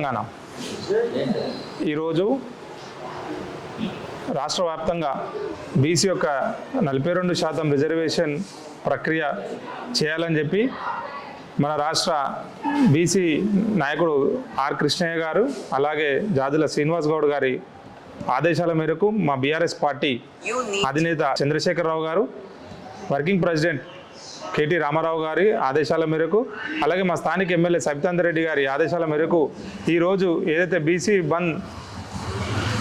తెలంగాణ ఈరోజు రాష్ట్ర వ్యాప్తంగా బీసీ యొక్క 42% రిజర్వేషన్ ప్రక్రియ చేయాలని చెప్పి మన రాష్ట్ర బీసీ నాయకుడు ఆర్ కృష్ణయ్య గారు అలాగే జాజుల శ్రీనివాస్ గౌడ్ గారి ఆదేశాల మేరకు మా బీఆర్ఎస్ పార్టీ అధినేత చంద్రశేఖరరావు గారు, వర్కింగ్ ప్రెసిడెంట్ కేటీ రామారావు గారి ఆదేశాల మేరకు అలాగే మా స్థానిక ఎమ్మెల్యే సబితాందర్ రెడ్డి గారి ఆదేశాల మేరకు ఈరోజు ఏదైతే బీసీ బంద్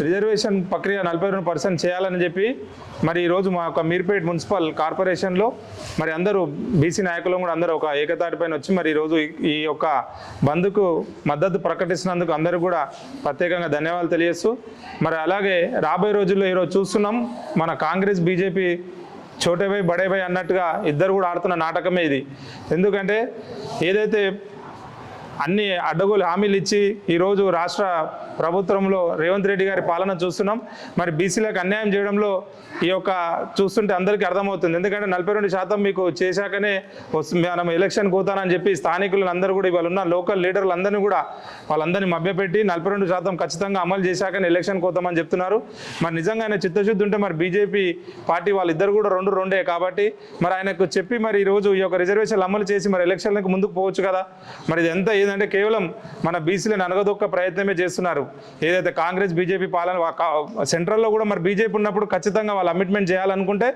రిజర్వేషన్ ప్రక్రియ 42% చేయాలని చెప్పి మరి ఈరోజు మా యొక్క మీర్పేట్ మున్సిపల్ కార్పొరేషన్లో మరి అందరూ బీసీ నాయకులు కూడా అందరూ ఒక ఏకతాటిపైన వచ్చి మరి ఈరోజు ఈ యొక్క బంద్కు మద్దతు ప్రకటిస్తున్నందుకు అందరూ కూడా ప్రత్యేకంగా ధన్యవాదాలు తెలియజేస్తూ మరి అలాగే రాబోయే రోజుల్లో ఈరోజు చూస్తున్నాం మన కాంగ్రెస్ బీజేపీ చోటేభాయ్ బడేభాయ్ అన్నట్టుగా ఇద్దరు కూడా ఆడుతున్న నాటకమే ఇది. ఎందుకంటే ఏదైతే అన్ని అడ్డగోలు హామీలు ఇచ్చి ఈరోజు రాష్ట్ర ప్రభుత్వంలో రేవంత్ రెడ్డి గారి పాలన చూస్తున్నాం. మరి బీసీలకు అన్యాయం చేయడంలో ఈ యొక్క చూస్తుంటే అందరికీ అర్థమవుతుంది. ఎందుకంటే 42% మీకు చేశాకనే మనం ఎలక్షన్ పోతానని చెప్పి స్థానికులను అందరూ కూడా ఇవాళ ఉన్న లోకల్ లీడర్లు అందరినీ కూడా వాళ్ళందరినీ మభ్యపెట్టి 42% ఖచ్చితంగా అమలు చేశాకనే ఎలక్షన్ పోతామని చెప్తున్నారు. మరి నిజంగా ఆయన చిత్తశుద్ధి ఉంటే మరి బీజేపీ పార్టీ వాళ్ళిద్దరు కూడా 2-2 కాబట్టి మరి ఆయనకు చెప్పి మరి ఈరోజు ఈ యొక్క రిజర్వేషన్లు అమలు చేసి మరి ఎలక్షన్లకు ముందుకు పోవచ్చు కదా. మరి ఇది ఎంత ఏదంటే కేవలం మన బీసీలను అనగదొక్క ప్రయత్నమే చేస్తున్నారు. ఏదైతే కాంగ్రెస్ బీజేపీ పాలన సెంట్రల్లో కూడా మరి బీజేపీ ఉన్నప్పుడు ఖచ్చితంగా వాళ్ళు అమిట్మెంట్ చేయాలనుకుంటే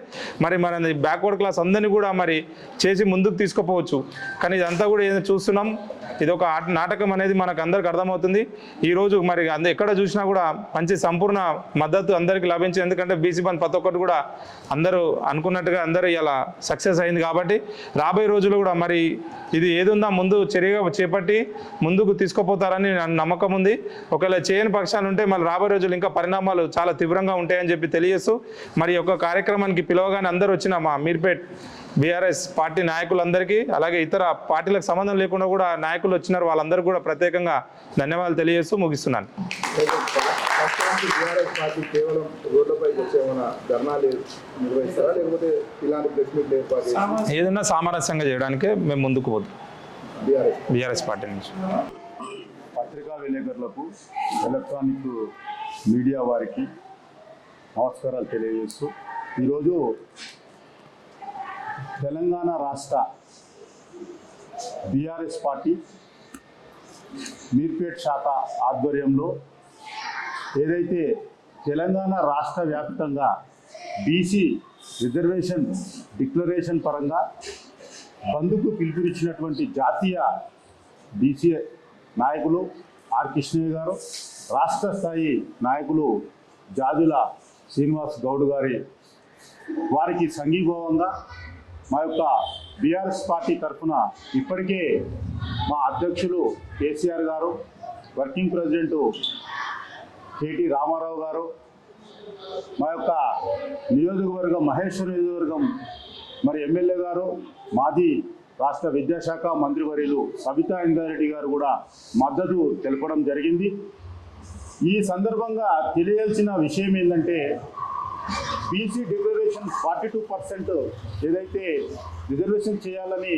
మరి మన బ్యాక్వర్డ్ క్లాస్ అందరినీ కూడా మరి చేసి ముందుకు తీసుకుపోవచ్చు. కానీ ఇదంతా కూడా ఏదైనా చూస్తున్నాం, ఇది ఒక నాటకం అనేది మనకు అందరికి అర్థమవుతుంది. ఈరోజు మరి ఎక్కడ చూసినా కూడా మంచి సంపూర్ణ మద్దతు అందరికీ లభించింది. ఎందుకంటే బీసీ బంద్ ప్రతి ఒక్కటి కూడా అందరూ అనుకున్నట్టుగా అందరూ ఇలా సక్సెస్ అయింది. కాబట్టి రాబోయే రోజుల్లో కూడా మరి ఇది ఏదుందా ముందు చర్యగా చేపట్టి ముందుకు తీసుకుపోతారని నమ్మకం ఉంది. ఒకవేళ చేయని పక్షాలు ఉంటే మళ్ళీ రాబోయే రోజులు ఇంకా పరిణామాలు చాలా తీవ్రంగా ఉంటాయని చెప్పి తెలియజేస్తూ మరి ఒక కార్యక్రమానికి పిలవగానే అందరూ వచ్చిన మా మీర్పేట్ బీఆర్ఎస్ పార్టీ నాయకులందరికీ అలాగే ఇతర పార్టీలకు సంబంధం లేకుండా కూడా నాయకులు వచ్చినారు, వాళ్ళందరూ కూడా ప్రత్యేకంగా ధన్యవాదాలు తెలియజేస్తూ ముగిస్తున్నాను. ఏదైనా సామరస్యంగా చేయడానికే మేము ముందుకు పోతాం బీఆర్ఎస్ పార్టీ నుంచి. పత్రికా విలేకరులకు, ఎలక్ట్రానిక్ మీడియా వారికి నమస్కారాలు తెలియజేస్తూ ఈరోజు తెలంగాణ రాష్ట్ర బీఆర్ఎస్ పార్టీ మీర్పేట్ శాఖ ఆధ్వర్యంలో ఏదైతే తెలంగాణ రాష్ట్ర వ్యాప్తంగా బీసీ రిజర్వేషన్ డిక్లరేషన్ పరంగా బంద్కు పిలుపునిచ్చినటువంటి జాతీయ బీసీ నాయకులు ఆర్ కృష్ణయ్య గారు, రాష్ట్ర స్థాయి నాయకులు జాజుల శ్రీనివాస్ గౌడ్ గారి వారికి సంఘీభావంగా మా యొక్క బీఆర్ఎస్ పార్టీ తరఫున ఇప్పటికే మా అధ్యక్షులు కేసీఆర్ గారు, వర్కింగ్ ప్రెసిడెంట్ కేటీ రామారావు గారు, మా యొక్క నియోజకవర్గం మహేశ్వర నియోజకవర్గం మరి ఎమ్మెల్యే గారు, మాజీ రాష్ట్ర విద్యాశాఖ మంత్రివర్యులు సబితాందర్ రెడ్డి గారు కూడా మద్దతు తెలపడం జరిగింది. ఈ సందర్భంగా తెలియాల్సిన విషయం ఏంటంటే బీసీ డిక్లరేషన్ 42% ఏదైతే రిజర్వేషన్ చేయాలని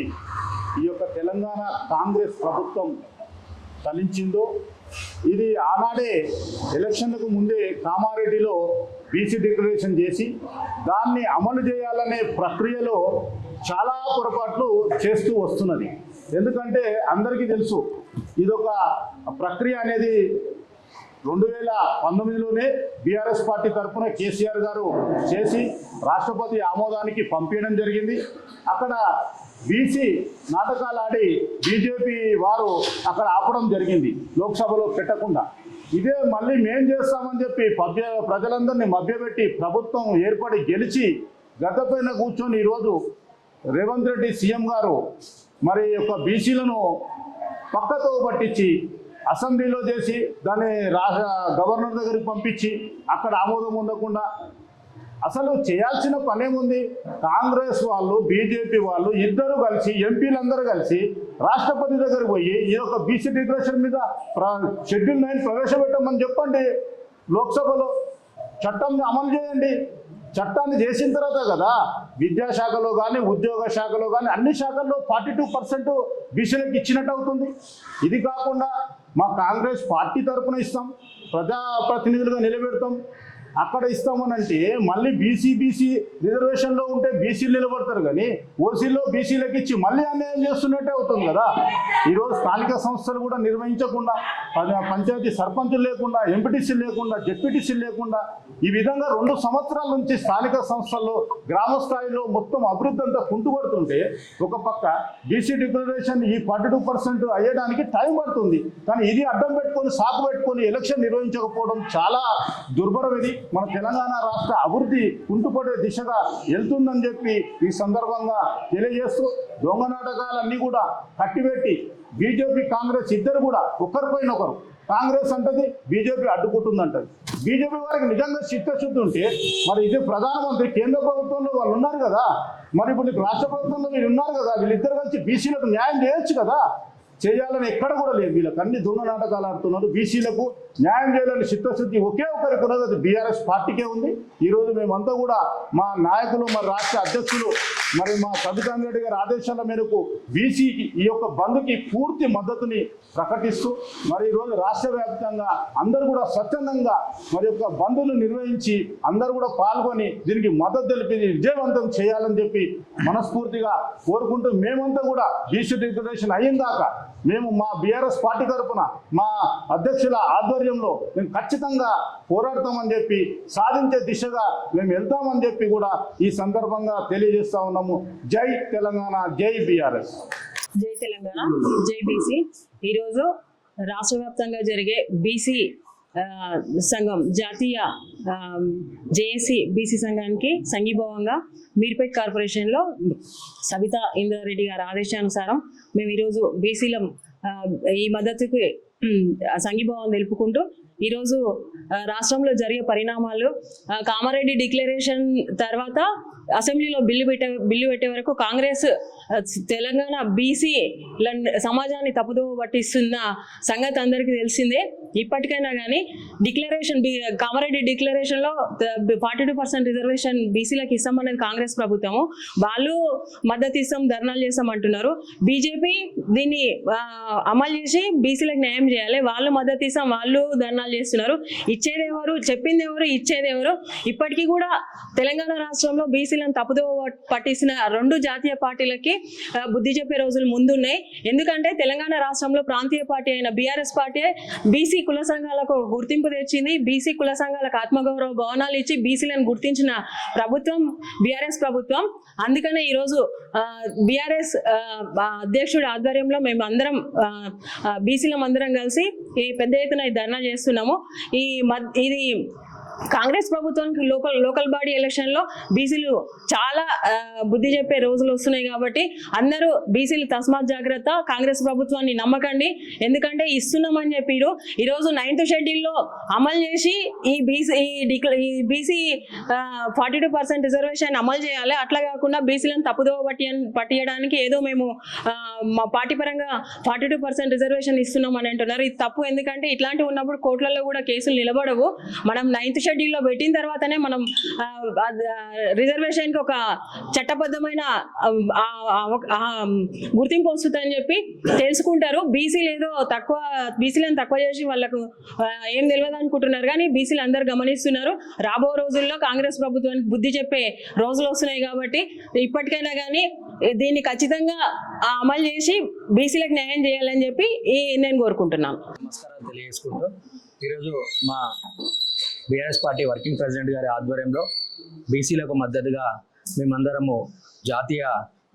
ఈ యొక్క తెలంగాణ కాంగ్రెస్ ప్రభుత్వం తలించిందో ఇది ఆనాడే ఎలక్షన్లకు ముందే కామారెడ్డిలో బీసీ డిక్లరేషన్ చేసి దాన్ని అమలు చేయాలనే ప్రక్రియలో చాలా పొరపాట్లు చేస్తూ వస్తున్నది. ఎందుకంటే అందరికీ తెలుసు ఇదొక ప్రక్రియ అనేది 2019లోనే బీఆర్ఎస్ పార్టీ తరఫున కేసీఆర్ గారు చేసి రాష్ట్రపతి ఆమోదానికి పంపించడం జరిగింది. అక్కడ బీసీ నాటకాలు ఆడి బీజేపీ వారు అక్కడ ఆపడం జరిగింది, లోక్సభలో పెట్టకుండా. ఇదే మళ్ళీ మేం చేస్తామని చెప్పి ప్రజలందరినీ మభ్యపెట్టి ప్రభుత్వం ఏర్పడి గెలిచి గద్దపైన కూర్చొని ఈరోజు రేవంత్ రెడ్డి సీఎం గారు మరి యొక్క బీసీలను పక్కతో పట్టించి అసెంబ్లీలో చేసి దాన్ని గవర్నర్ దగ్గరికి పంపించి అక్కడ ఆమోదం ఉండకుండా అసలు చేయాల్సిన పనేముంది? కాంగ్రెస్ వాళ్ళు బీజేపీ వాళ్ళు ఇద్దరు కలిసి ఎంపీలందరూ కలిసి రాష్ట్రపతి దగ్గరికి పోయి ఈ యొక్క బీసీ డిక్లరేషన్ మీద షెడ్యూల్ 9 ప్రవేశపెట్టమని చెప్పండి, లోక్సభలో చట్టంని అమలు చేయండి. చట్టాన్ని చేసిన తర్వాత కదా విద్యాశాఖలో కానీ ఉద్యోగ శాఖలో కానీ అన్ని శాఖల్లో 42% బీసీలకు ఇచ్చినట్టు అవుతుంది. ఇది కాకుండా మా కాంగ్రెస్ పార్టీ తరఫున ఇస్తాం, ప్రజాప్రతినిధులుగా నిలబెడతాం, అక్కడ ఇస్తామని అంటే మళ్ళీ బీసీ రిజర్వేషన్లో ఉంటే బీసీలు నిలబడతారు, కానీ ఓసీలో బీసీలకు ఇచ్చి మళ్ళీ అన్యాయం చేస్తున్నట్టే అవుతుంది కదా. ఈరోజు స్థానిక సంస్థలు కూడా నిర్వహించకుండా, పంచాయతీ సర్పంచులు లేకుండా, ఎంపీటీసీలు లేకుండా, జెడ్పీటీసీలు లేకుండా, ఈ విధంగా 2 సంవత్సరాల నుంచి స్థానిక సంస్థల్లో గ్రామ స్థాయిలో మొత్తం అభివృద్ధి అంతా కుంటుపడుతుంటే, ఒక పక్క బీసీ డిక్లరేషన్ ఈ 42% అయ్యడానికి టైం పడుతుంది, కానీ ఇది అడ్డం పెట్టుకొని సాకు పెట్టుకొని ఎలక్షన్ నిర్వహించకపోవడం చాలా దుర్భరం. ఇది మన తెలంగాణ రాష్ట్ర అభివృద్ధి కుంటుపడే దిశగా వెళ్తుందని చెప్పి ఈ సందర్భంగా తెలియజేస్తూ, దొంగ నాటకాలన్నీ కూడా కట్టిపెట్టి బీజేపీ కాంగ్రెస్ ఇద్దరు కూడా ఒకరిపైన ఒకరు, కాంగ్రెస్ అంటది బీజేపీ అడ్డుకుంటుందంటది. బీజేపీ వారికి నిజంగా చిత్తశుద్ధి ఉంటే మరి ఇది ప్రధానమంత్రి కేంద్ర ప్రభుత్వంలో వాళ్ళు ఉన్నారు కదా, మరి ఇప్పుడు నీకు రాష్ట్ర ప్రభుత్వంలో వీళ్ళు ఉన్నారు కదా, వీళ్ళిద్దరు కలిసి బీసీలకు న్యాయం చేయొచ్చు కదా. చేయాలని ఎక్కడ కూడా లేదు, వీళ్ళకి అన్ని దొంగ నాటకాలు ఆడుతున్నారు. బీసీలకు న్యాయం చేయాలని చిత్తశుద్ధి ఒకే ఒకరికి ఉన్నది, అది బీఆర్ఎస్ పార్టీకే ఉంది. ఈరోజు మేమంతా కూడా మా నాయకులు, మా రాష్ట్ర అధ్యక్షులు, మరి మా కవితాంజ రెడ్డి గారి ఆదేశాల మేరకు బీసీకి ఈ యొక్క బంద్కి పూర్తి మద్దతుని ప్రకటిస్తూ, మరి ఈరోజు రాష్ట్ర వ్యాప్తంగా అందరూ కూడా స్వచ్ఛందంగా మరి యొక్క బంద్ను నిర్వహించి అందరూ కూడా పాల్గొని దీనికి మద్దతు తెలిపి విజయవంతం చేయాలని చెప్పి మనస్ఫూర్తిగా కోరుకుంటూ, మేమంతా కూడా బీసీ డిక్లరేషన్ అయ్యిందాకా మేము మా బీఆర్ఎస్ పార్టీ తరఫున మా అధ్యక్షుల ఆధ్వర్యంలో మేము ఖచ్చితంగా పోరాడతామని చెప్పి, సాధించే దిశగా మేము వెళ్తామని చెప్పి కూడా ఈ సందర్భంగా తెలియజేస్తా ఉన్నాము. జై తెలంగాణ, జై బీఆర్ఎస్. జై తెలంగాణ, జై బీసీ. ఈరోజు రాష్ట్ర వ్యాప్తంగా జరిగే బీసీ సంఘం జాతీయ జేఏసీ బీసీ సంఘానికి సంఘీభావంగా మీర్పేట్ కార్పొరేషన్లో సబితా ఇంద్రారెడ్డి గారి ఆదేశానుసారం మేము ఈరోజు బీసీల ఈ మద్దతుకి సంఘీభావం తెలుపుకుంటూ, ఈరోజు రాష్ట్రంలో జరిగే పరిణామాలు, కామారెడ్డి డిక్లరేషన్ తర్వాత అసెంబ్లీలో బిల్లు పెట్టే వరకు కాంగ్రెస్ తెలంగాణ బీసీ సమాజాన్ని తప్పుదోవ పట్టిస్తున్న సంగతి అందరికీ తెలిసిందే. ఇప్పటికైనా కానీ డిక్లరేషన్ కామారెడ్డి డిక్లరేషన్లో 42% రిజర్వేషన్ బీసీలకు ఇస్తామన్నది కాంగ్రెస్ ప్రభుత్వము, వాళ్ళు మద్దతు ఇస్తాం, ధర్నాలు చేస్తాం అంటున్నారు. బీజేపీ దీన్ని అమలు చేసి బీసీలకు న్యాయం చేయాలి, వాళ్ళు మద్దతు ఇస్తాం, వాళ్ళు ధర్నాలు చేస్తున్నారు. ఇచ్చేది ఎవరు, చెప్పింది ఎవరు, ఇచ్చేది ఎవరు? ఇప్పటికీ కూడా తెలంగాణ రాష్ట్రంలో బీసీలను తప్పుదోవ పట్టించిన 2 జాతీయ పార్టీలకి బుద్ధి చెప్పే రోజులు ముందున్నాయి. ఎందుకంటే తెలంగాణ రాష్ట్రంలో ప్రాంతీయ పార్టీ అయిన బీఆర్ఎస్ పార్టీ బీసీ కుల సంఘాలకు గుర్తింపు తెచ్చింది, బీసీ కుల సంఘాలకు ఆత్మగౌరవ భవనాలు ఇచ్చి బీసీలను గుర్తించిన ప్రభుత్వం బీఆర్ఎస్ ప్రభుత్వం. అందుకనే ఈరోజు బీఆర్ఎస్ అధ్యక్షుడి ఆధ్వర్యంలో మేము అందరం బీసీలం అందరం కలిసి ఈ పెద్ద ఎత్తున ధర్నా చేస్తున్నాము. ఇది కాంగ్రెస్ ప్రభుత్వానికి లోకల్ బాడీ ఎలక్షన్లో బీసీలు చాలా బుద్ధి చెప్పే రోజులు వస్తున్నాయి కాబట్టి అందరూ బీసీలు తస్మాత్ జాగ్రత్త, కాంగ్రెస్ ప్రభుత్వాన్ని నమ్మకండి. ఎందుకంటే ఇస్తున్నామని చెప్పిరు, ఈరోజు 9th షెడ్యూల్లో అమలు చేసి ఈ బీసీ 42% రిజర్వేషన్ అమలు చేయాలి. అట్లా కాకుండా బీసీలను తప్పుదోవ పట్టియడానికి ఏదో మేము మా పార్టీ పరంగా 42% రిజర్వేషన్ ఇస్తున్నాం అని అంటున్నారు. ఇది తప్పు. ఎందుకంటే ఇట్లాంటివి ఉన్నప్పుడు కోర్టులలో కూడా కేసులు నిలబడవు. మనం 9th షెడ్యూల్లో పెట్టిన తర్వాతనే మనం రిజర్వేషన్కి ఒక చట్టబద్ధమైన గుర్తింపు వస్తుందని చెప్పి తెలుసుకుంటారు. బీసీలు ఏదో బీసీలను తక్కువ చేసి వాళ్ళకు ఏం తెలియదు అనుకుంటున్నారు, కానీ బీసీలు అందరూ గమనిస్తున్నారు. రాబో రోజుల్లో కాంగ్రెస్ ప్రభుత్వానికి బుద్ధి చెప్పే రోజులు వస్తున్నాయి కాబట్టి ఇప్పటికైనా కానీ దీన్ని ఖచ్చితంగా అమలు చేసి బీసీలకు న్యాయం చేయాలని చెప్పి నేను కోరుకుంటున్నాను. నమస్కారాలు తెలియజేసుకుంటూ, ఈరోజు మా బీఆర్ఎస్ పార్టీ వర్కింగ్ ప్రెసిడెంట్ గారి ఆధ్వర్యంలో బీసీలకు మద్దతుగా మేమందరము జాతీయ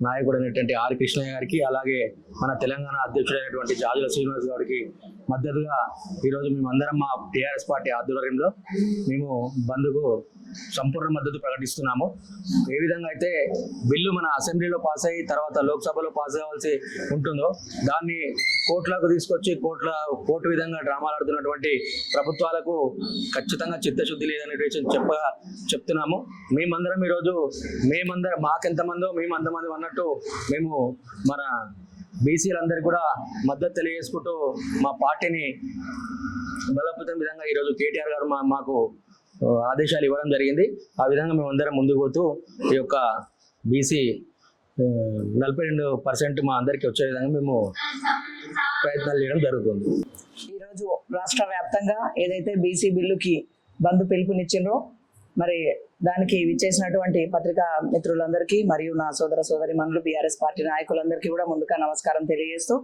నాయకుడు అయినటువంటి ఆర్ కృష్ణయ్య గారికి, అలాగే మన తెలంగాణ అధ్యక్షుడైనటువంటి జాజుల శ్రీనివాస్ గారికి మద్దతుగా ఈరోజు మేమందరం మా టీఆర్ఎస్ పార్టీ ఆధ్వర్యంలో మేము బంద్కు సంపూర్ణ మద్దతు ప్రకటిస్తున్నాము. ఏ విధంగా అయితే బిల్లు మన అసెంబ్లీలో పాస్ అయ్యి తర్వాత లోక్సభలో పాస్ కావాల్సి ఉంటుందో దాన్ని కోర్టులకు తీసుకొచ్చి కోర్టు విధంగా డ్రామాలు ఆడుతున్నటువంటి ప్రభుత్వాలకు ఖచ్చితంగా చిత్తశుద్ధి లేదనే విషయం చెప్తున్నాము. మేమందరం ఈరోజు మాకెంతమందో మేము అంతమంది అన్నట్టు మేము మన బీసీలందరికీ కూడా మద్దతు తెలియజేసుకుంటూ మా పార్టీని బలోపేతం విధంగా ఈరోజు కేటీఆర్ గారు మాకు ఆదేశాలు ఇవ్వడం జరిగింది. ఆ విధంగా మేము అందరం ముందుకు పోతూ ఈ యొక్క బీసీ 42% మా అందరికీ వచ్చే విధంగా మేము ప్రయత్నాలు చేయడం జరుగుతుంది. ఈరోజు రాష్ట్ర వ్యాప్తంగా ఏదైతే బీసీ బిల్లుకి బంద్ పిలుపునిచ్చిండ్రో మరి దానికి విచ్చేసినటువంటి పత్రికా మిత్రులందరికీ మరియు నా సోదరి మనులు బీఆర్ఎస్ పార్టీ నాయకులందరికీ కూడా ముందుగా నమస్కారం తెలియజేస్తూ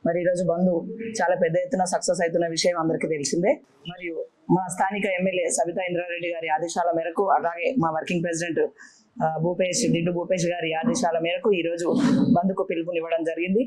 మరి ఈరోజు బంద్ చాలా పెద్ద ఎత్తున సక్సెస్ అవుతున్న విషయం అందరికీ తెలిసిందే. మరియు మా స్థానిక ఎమ్మెల్యే సబితా ఇంద్రారెడ్డి గారి ఆదేశాల మేరకు అలాగే మా వర్కింగ్ ప్రెసిడెంట్ దిండు భూపేష్ గారి ఆదేశాల మేరకు ఈరోజు బంద్కు పిలుపునివ్వడం జరిగింది.